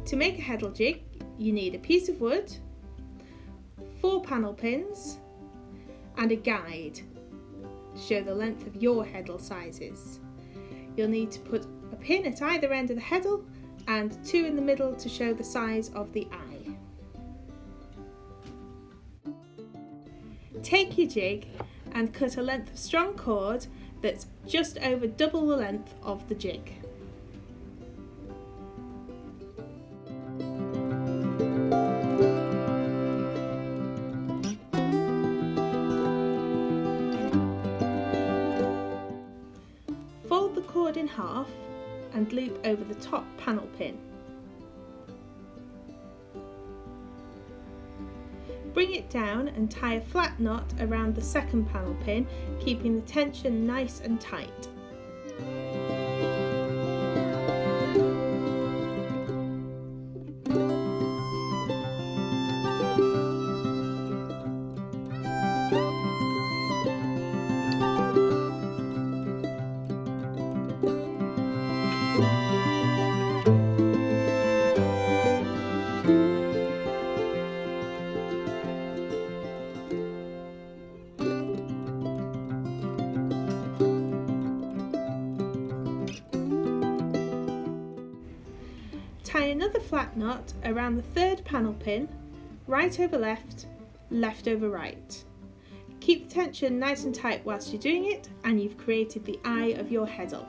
To make a heddle jig, you need a piece of wood, 4 panel pins and a guide to show the length of your heddle sizes. You'll need to put a pin at either end of the heddle and 2 in the middle to show the size of the eye. Take your jig and cut a length of strong cord that's just over double the length of the jig. Fold the cord in half and loop over the top panel pin. Bring it down and tie a flat knot around the second panel pin, keeping the tension nice and tight. Tie another flat knot around the third panel pin, right over left, left over right. Keep the tension nice and tight whilst you're doing it, and you've created the eye of your heddle.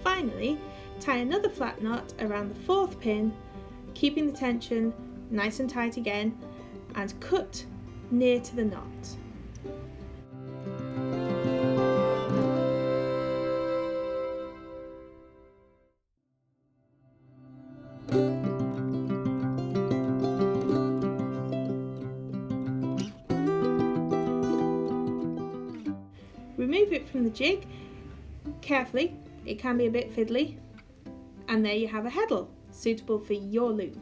Finally, tie another flat knot around the fourth pin, keeping the tension nice and tight again, and cut near to the knot. Remove it from the jig carefully, it can be a bit fiddly, and there you have a heddle suitable for your loom.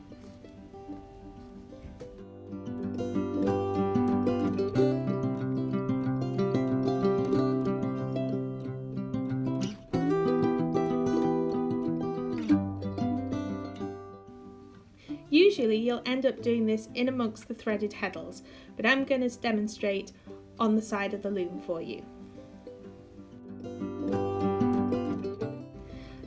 Usually you'll end up doing this in amongst the threaded heddles, but I'm going to demonstrate on the side of the loom for you.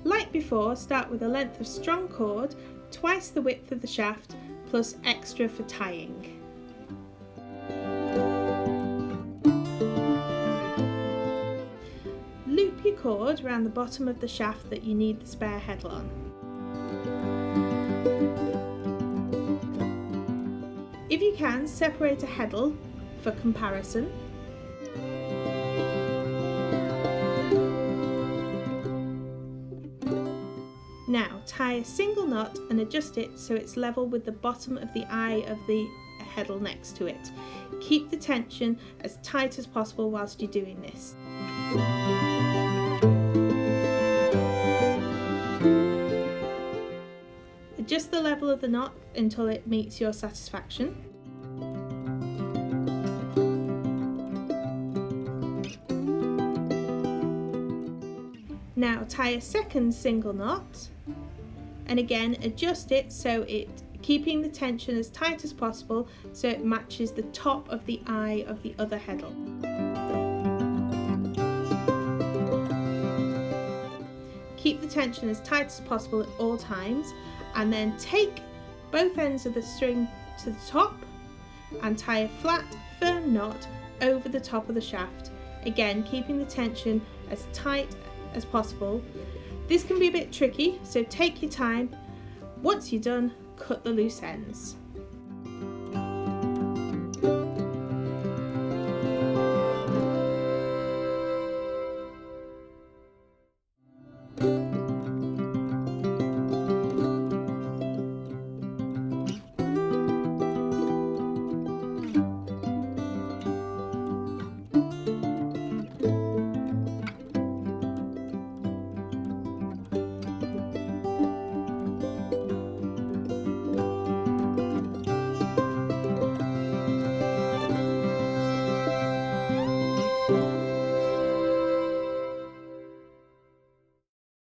Like before, start with a length of strong cord, twice the width of the shaft, plus extra for tying. Loop your cord around the bottom of the shaft that you need the spare heddle on. If you can, separate a heddle for comparison. Now tie a single knot and adjust it so it's level with the bottom of the eye of the heddle next to it. Keep the tension as tight as possible whilst you're doing this. Adjust the level of the knot until it meets your satisfaction. Now tie a second single knot and again adjust it so keeping the tension as tight as possible so it matches the top of the eye of the other heddle. Keep the tension as tight as possible at all times, and then take both ends of the string to the top and tie a flat, firm knot over the top of the shaft, again keeping the tension as tight as possible. This can be a bit tricky, so take your time. Once you're done, cut the loose ends.